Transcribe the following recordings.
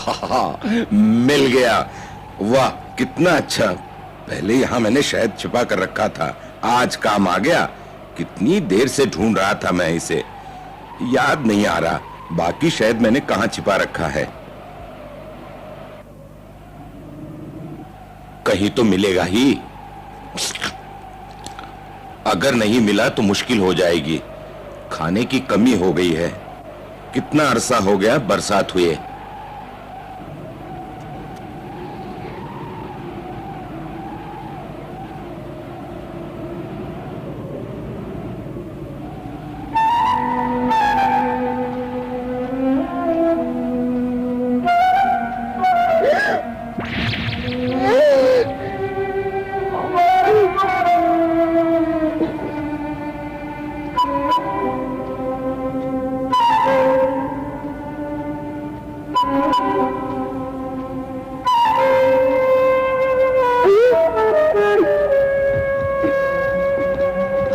मिल गया। वाह कितना अच्छा। पहले यहाँ मैंने शहद छिपा कर रखा था, आज काम आ गया। कितनी देर से ढूंढ रहा था मैं इसे, याद नहीं आ रहा बाकी शहद मैंने कहां छिपा रखा है। कहीं तो मिलेगा ही। अगर नहीं मिला तो मुश्किल हो जाएगी, खाने की कमी हो गई है। कितना अरसा हो गया बरसात हुए।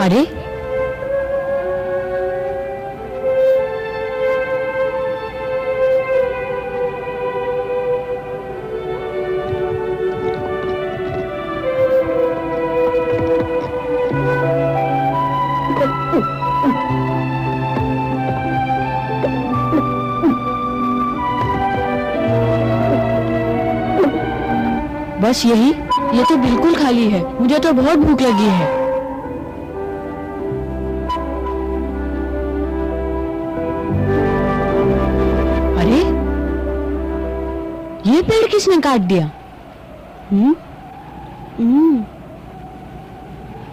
अरे बस यही, ये तो बिल्कुल खाली है। मुझे तो बहुत भूख लगी है। अरे ये पेड़ किसने काट दिया?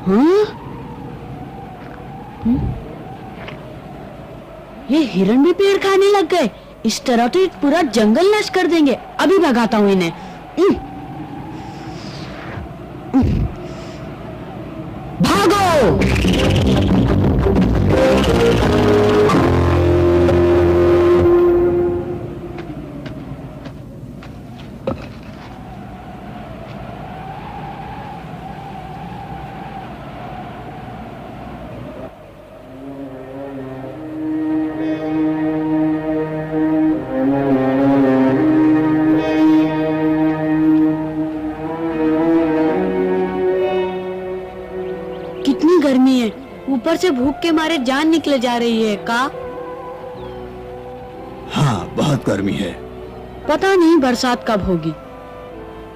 हाँ? ये हिरण भी पेड़ खाने लग गए। इस तरह तो पूरा जंगल नष्ट कर देंगे। अभी भगाता हूँ इन्हें। भागो! कितनी गर्मी है, ऊपर से भूख के मारे जान निकले जा रही है। का हाँ, बहुत गर्मी है। पता नहीं बरसात कब होगी।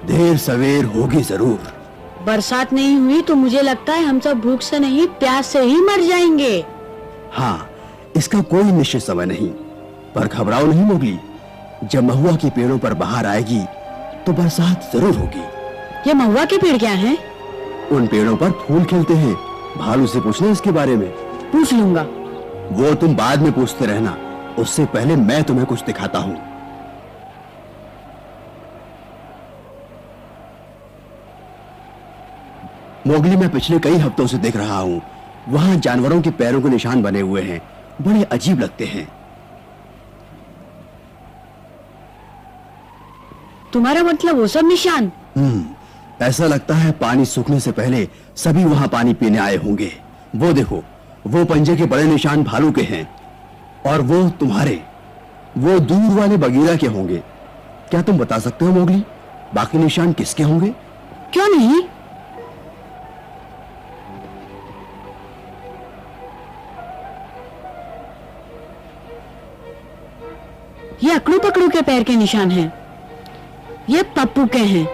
देर सवेर होगी जरूर। बरसात नहीं हुई तो मुझे लगता है हम सब भूख से नहीं, प्यास से ही मर जाएंगे। हाँ, इसका कोई निश्चित समय नहीं, पर घबराओ नहीं मोगली। जब महुआ के पेड़ों पर बहार आएगी तो बरसात जरूर होगी। ये महुआ के पेड़ क्या हैं? उन पेड़ों पर फूल खिलते हैं। भालू से पूछना इसके बारे में। पूछ लूंगा। वो तुम बाद में पूछते रहना, उससे पहले मैं तुम्हें कुछ दिखाता हूँ। मोगली, मैं पिछले कई हफ्तों से देख रहा हूँ, वहां जानवरों के पैरों के निशान बने हुए हैं। बड़े अजीब लगते हैं। तुम्हारा मतलब वो सब निशान? ऐसा लगता है पानी सूखने से पहले सभी वहां पानी पीने आए होंगे। वो देखो, वो पंजे के बड़े निशान भालू के हैं, और वो तुम्हारे, वो दूर वाले बगीरा के होंगे। क्या तुम बता सकते हो मोगली, बाकी निशान किसके होंगे? क्यों नहीं? ये अकड़ू पकड़ू के पैर के निशान हैं। ये पप्पू के हैं।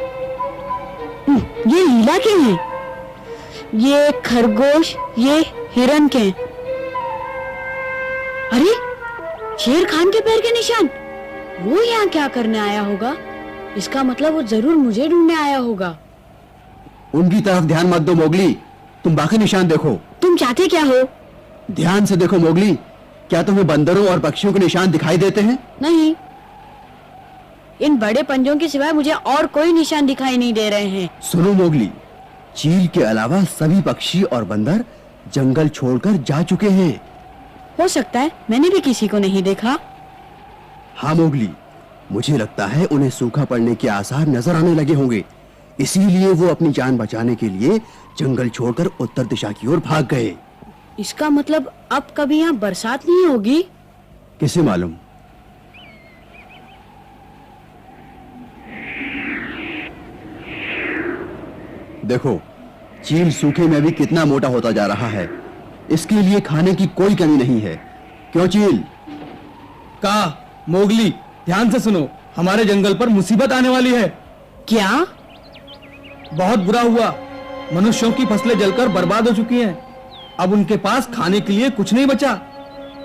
ये लीला के हैं। ये खरगोश, ये हिरन के। अरे शेर खान के पैर के निशान। वो यहाँ क्या करने आया होगा? इसका मतलब वो जरूर मुझे ढूंढने आया होगा। उनकी तरफ ध्यान मत दो मोगली, तुम बाकी निशान देखो। तुम चाहते क्या हो? ध्यान से देखो मोगली, क्या तुम्हें बंदरों और पक्षियों के निशान दिखाई देते हैं? नहीं, इन बड़े पंजों के सिवाय मुझे और कोई निशान दिखाई नहीं दे रहे हैं। सुनो मोगली, चील के अलावा सभी पक्षी और बंदर जंगल छोड़कर जा चुके हैं। हो सकता है मैंने भी किसी को नहीं देखा। हाँ मोगली, मुझे लगता है उन्हें सूखा पड़ने के आसार नजर आने लगे होंगे, इसीलिए वो अपनी जान बचाने के लिए जंगल छोड़कर उत्तर दिशा की ओर भाग गए। इसका मतलब अब कभी यहाँ बरसात नहीं होगी? किसे मालूम। देखो, चील सूखे में भी कितना मोटा होता जा रहा है। इसके लिए खाने की कोई कमी नहीं है। क्यों चील? का मोगली, ध्यान से सुनो, हमारे जंगल पर मुसीबत आने वाली है। क्या? बहुत बुरा हुआ, मनुष्यों की फसलें जलकर बर्बाद हो चुकी हैं। अब उनके पास खाने के लिए कुछ नहीं बचा,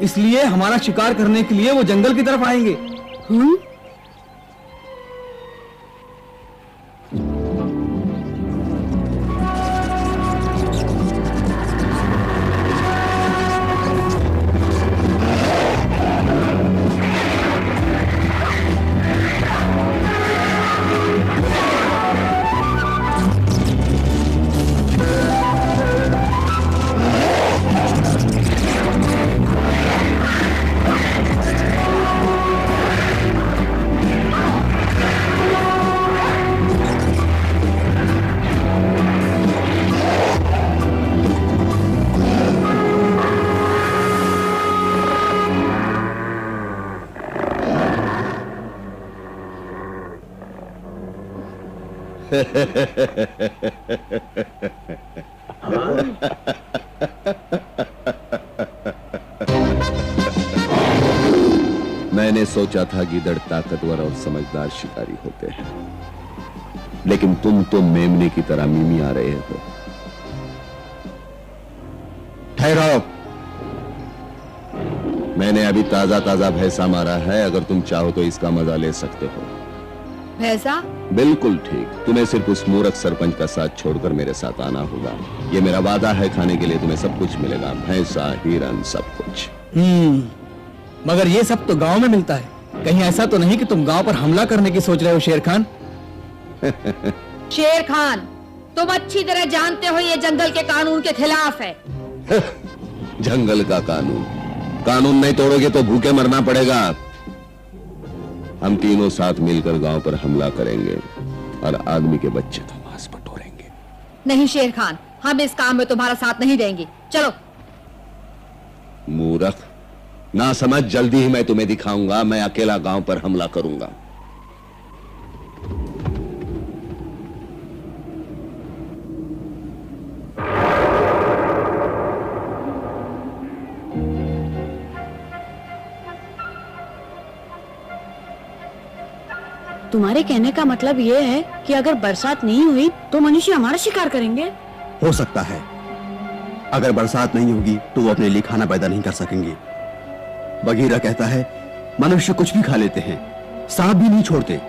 इसलिए हमारा शिकार करने के लिए वो जंगल की तरफ आएंगे। मैंने सोचा था गीदड़ ताकतवर और समझदार शिकारी होते हैं, लेकिन तुम तो मेमने की तरह मीमी आ रहे हो। ठहरो, मैंने अभी ताजा ताजा भैंसा मारा है। अगर तुम चाहो तो इसका मजा ले सकते हो। भैंसा? बिल्कुल ठीक। तुम्हें सिर्फ उस मूर्ख सरपंच का साथ छोड़कर मेरे साथ आना होगा। ये मेरा वादा है, खाने के लिए तुम्हें सब कुछ मिलेगा, भैंसा, हिरन, सब कुछ। मगर ये सब तो गांव में मिलता है। कहीं ऐसा तो नहीं कि तुम गांव पर हमला करने की सोच रहे हो शेर खान? शेर खान, तुम अच्छी तरह जानते हो ये जंगल के कानून के खिलाफ है। जंगल का कानून? कानून नहीं तोड़ोगे तो भूखे मरना पड़ेगा। हम तीनों साथ मिलकर गांव पर हमला करेंगे और आदमी के बच्चे का मांस बटोरेंगे। नहीं शेर खान, हम इस काम में तुम्हारा साथ नहीं देंगे। चलो। मूर्ख, ना समझ, जल्दी ही मैं तुम्हें दिखाऊंगा। मैं अकेला गांव पर हमला करूंगा। तुम्हारे कहने का मतलब ये है कि अगर बरसात नहीं हुई तो मनुष्य हमारा शिकार करेंगे? हो सकता है। अगर बरसात नहीं होगी तो वो अपने लिए खाना पैदा नहीं कर सकेंगे। बगीरा कहता है मनुष्य कुछ भी खा लेते हैं, सांप भी नहीं छोड़ते।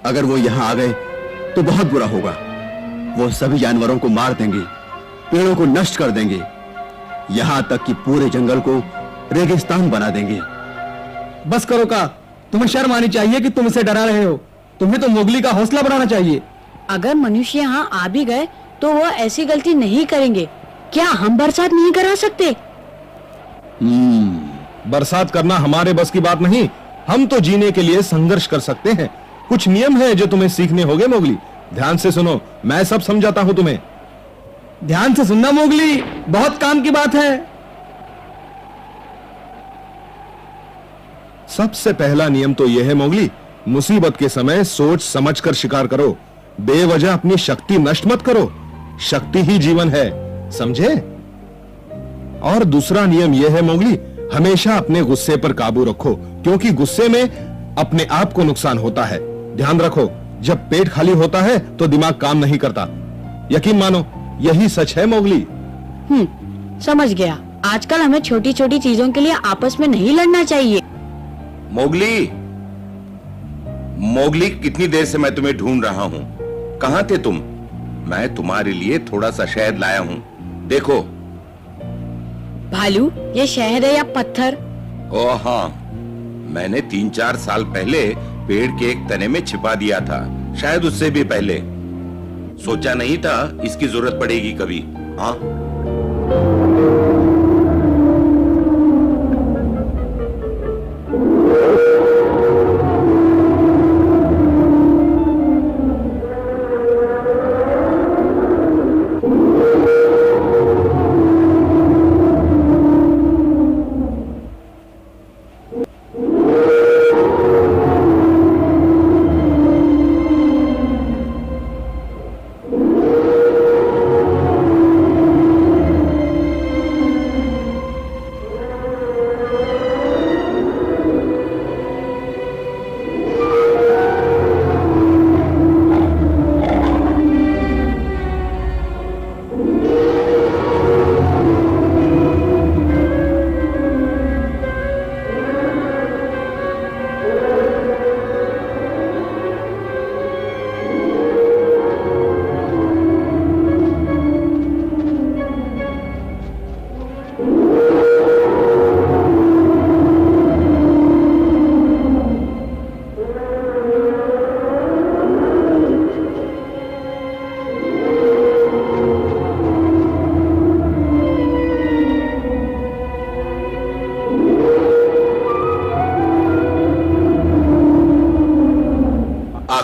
अगर वो यहाँ आ गए तो बहुत बुरा होगा। वो सभी जानवरों को मार देंगे, पेड़ों को नष्ट कर देंगे, यहां तक कि पूरे जंगल को रेगिस्तान बना देंगे। बस करो का, तुम्हें शर्म आनी चाहिए कि तुम इसे डरा रहे हो। तुम्हें तो मोगली का हौसला बढ़ाना चाहिए। अगर मनुष्य यहाँ आ भी गए तो वो ऐसी गलती नहीं करेंगे। क्या हम बरसात नहीं करा सकते? बरसात करना हमारे बस की बात नहीं। हम तो जीने के लिए संघर्ष कर सकते हैं। कुछ नियम है जो तुम्हें सीखने होंगे मोगली। ध्यान से सुनो, मैं सब समझाता हूं तुम्हें। ध्यान से सुनना मोगली, बहुत काम की बात है। सबसे पहला नियम तो यह है मोगली, मुसीबत के समय सोच समझ कर शिकार करो। बेवजह अपनी शक्ति नष्ट मत करो। शक्ति ही जीवन है, समझे? और दूसरा नियम यह है मोगली, हमेशा अपने गुस्से पर काबू रखो, क्योंकि गुस्से में अपने आप को नुकसान होता है। ध्यान रखो, जब पेट खाली होता है तो दिमाग काम नहीं करता। यकीन मानो, यही सच है मोगली। समझ गया। आजकल हमें छोटी छोटी चीजों के लिए आपस में नहीं लड़ना चाहिए। मोगली, मोगली, कितनी देर से मैं तुम्हें ढूंढ रहा हूं। कहां थे तुम? मैं तुम्हारे लिए थोड़ा सा शहद लाया हूं, देखो। भालू, ये शहद है या पत्थर? ओ हाँ, मैंने 3-4 साल पहले पेड़ के एक तने में छिपा दिया था, शायद उससे भी पहले। सोचा नहीं था इसकी जरूरत पड़ेगी कभी। हाँ,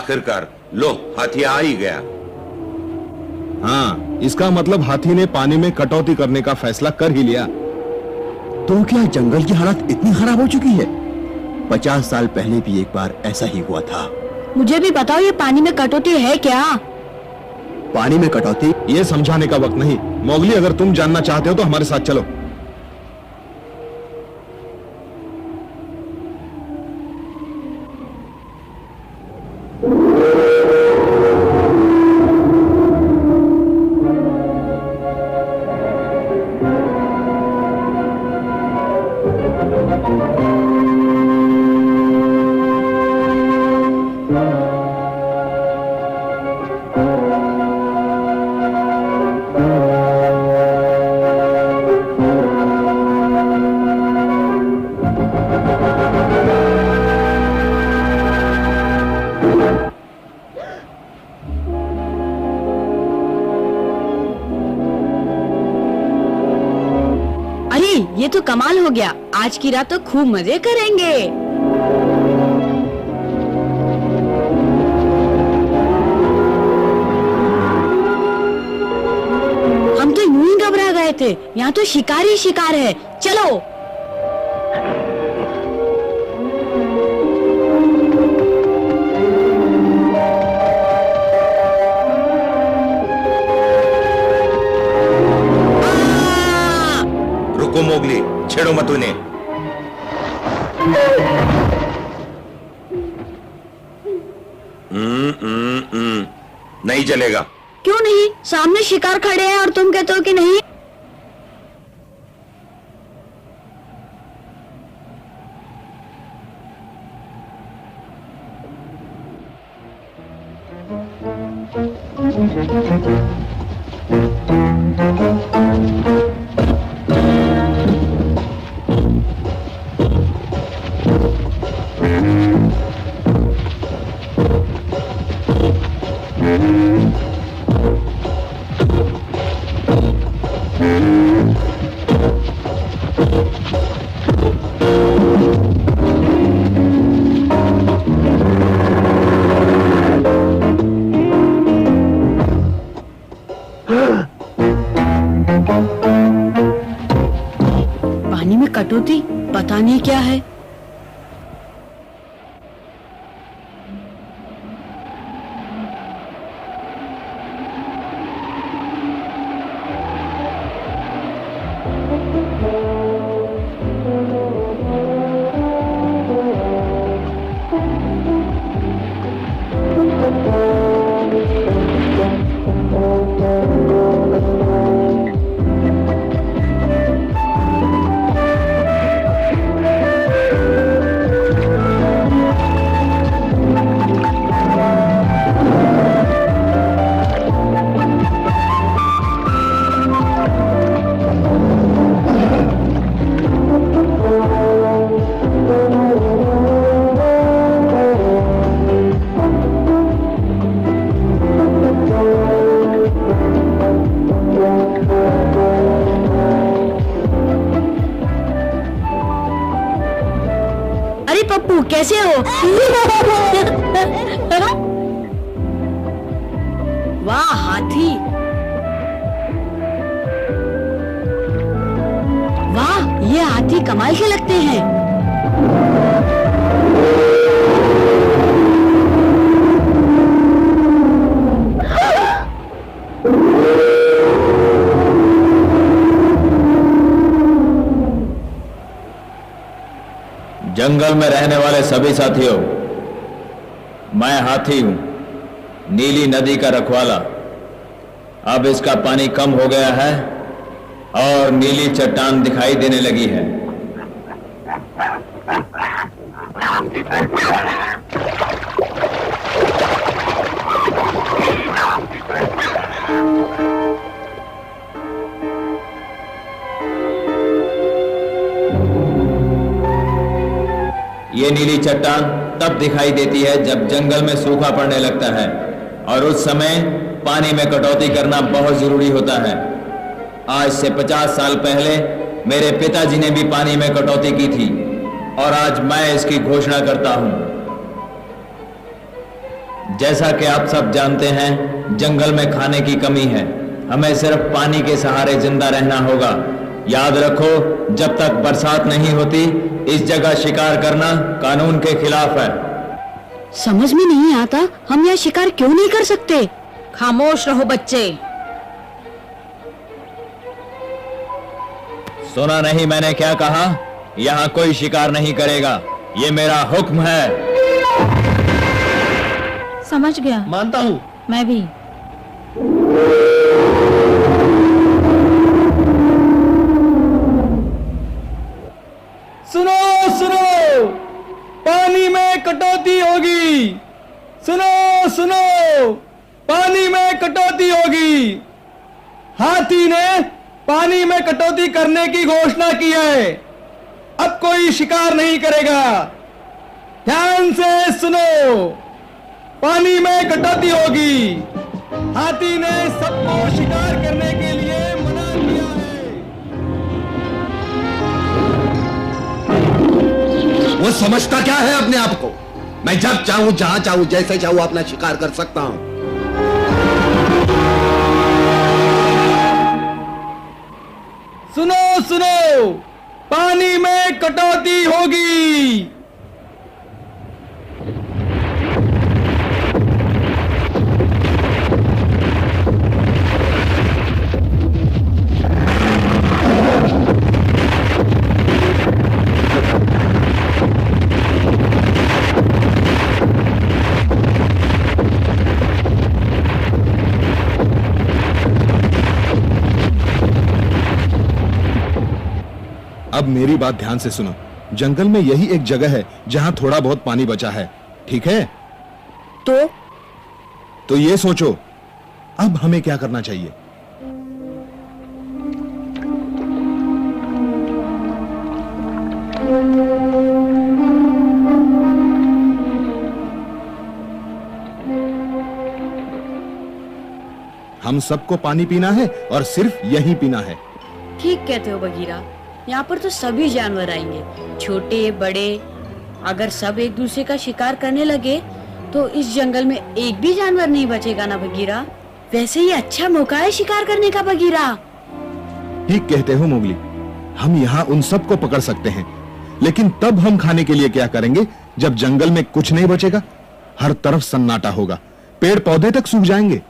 आखिरकार लो हाथी आ ही गया। हाँ, इसका मतलब हाथी ने पानी में कटौती करने का फैसला कर ही लिया। तो क्या जंगल की हालत इतनी खराब हो चुकी है? 50 साल पहले भी एक बार ऐसा ही हुआ था। मुझे भी बताओ, ये पानी में कटौती है क्या? पानी में कटौती? ये समझाने का वक्त नहीं। मोगली, अगर तुम जानना चाहते हो तो हमारे साथ चलो। ये तो कमाल हो गया। आज की रात तो खूब मजे करेंगे। हम तो यूं ही घबरा गए थे। यहाँ तो शिकार ही शिकार है। चलो। रुको मोगली, छेड़ो मत उन्हें। नहीं चलेगा। क्यों नहीं? सामने शिकार खड़े हैं और तुम कहते हो कि नहीं। पानी में कटौती पता नहीं क्या है। पप्पू कैसे हो? वाह हाथी, वाह ये हाथी कमाल के लगते हैं। जंगल में रहने वाले सभी साथियों, मैं हाथी हूं, नीली नदी का रखवाला। अब इसका पानी कम हो गया है और नीली चट्टान दिखाई देने लगी है। ये नीली चट्टान तब दिखाई देती है जब जंगल में सूखा पड़ने लगता है और उस समय पानी में कटौती करना बहुत जरूरी होता है। आज से 50 साल पहले मेरे पिताजी ने भी पानी में कटौती की थी और आज मैं इसकी घोषणा करता हूं। जैसा कि आप सब जानते हैं, जंगल में खाने की कमी है। हमें सिर्फ पानी के सहारे जिंदा रहना होगा। याद रखो, जब तक बरसात नहीं होती, इस जगह शिकार करना कानून के खिलाफ है। समझ में नहीं आता हम यहाँ शिकार क्यों नहीं कर सकते। खामोश रहो बच्चे। सुना नहीं मैंने क्या कहा? यहाँ कोई शिकार नहीं करेगा, ये मेरा हुक्म है। समझ गया। मानता हूँ। मैं भी। सुनो सुनो, पानी में कटौती होगी। सुनो सुनो, पानी में कटौती होगी। हाथी ने पानी में कटौती करने की घोषणा की है। अब कोई शिकार नहीं करेगा। ध्यान से सुनो, पानी में कटौती होगी। हाथी ने सबको शिकार करने के लिए मना किया है। वो समझता क्या है अपने आप को? मैं जब चाहूं, जहां चाहूं, जैसे चाहूं अपना शिकार कर सकता हूं। सुनो सुनो, पानी में कटौती होगी। अब मेरी बात ध्यान से सुनो। जंगल में यही एक जगह है जहां थोड़ा बहुत पानी बचा है, ठीक है? तो ये सोचो, अब हमें क्या करना चाहिए? हम सबको पानी पीना है और सिर्फ यही पीना है। ठीक कहते हो बगीरा, यहाँ पर तो सभी जानवर आएंगे, छोटे बड़े। अगर सब एक दूसरे का शिकार करने लगे तो इस जंगल में एक भी जानवर नहीं बचेगा ना बगीरा। वैसे ये अच्छा मौका है शिकार करने का बगीरा। ठीक कहते हो मोगली, हम यहाँ उन सबको पकड़ सकते हैं, लेकिन तब हम खाने के लिए क्या करेंगे जब जंगल में कुछ नहीं बचेगा? हर तरफ सन्नाटा होगा, पेड़ पौधे तक सूख जाएंगे।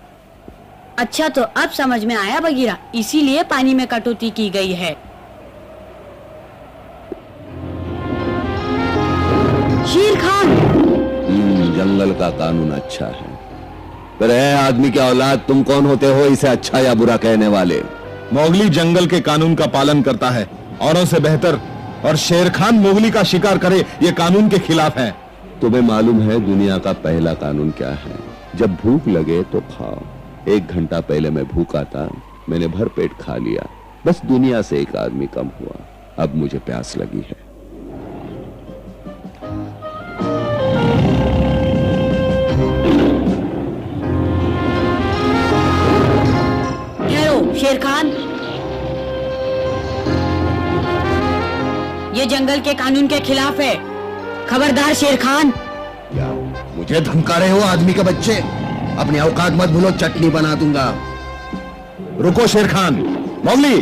अच्छा, तो अब समझ में आया बगीरा, इसीलिए पानी में कटौती की गई है। शेर खान, जंगल का कानून अच्छा है, पर है आदमी की औलाद, तुम कौन होते हो इसे अच्छा या बुरा कहने वाले? मोगली जंगल के कानून का पालन करता है, औरों से बेहतर, और शेर खान मोगली का शिकार करे ये कानून के खिलाफ है। तुम्हें मालूम है दुनिया का पहला कानून क्या है? जब भूख लगे तो खाओ। 1 घंटा पहले मैं भूखा था, मैंने भर पेट खा लिया, बस दुनिया से एक आदमी कम हुआ। अब मुझे प्यास लगी है। शेर खान, ये जंगल के कानून के खिलाफ है, खबरदार शेर खान। क्या मुझे धमका रहे हो आदमी के बच्चे? अपनी औकात मत भूलो, चटनी बना दूंगा। रुको शेर खान। मोगली,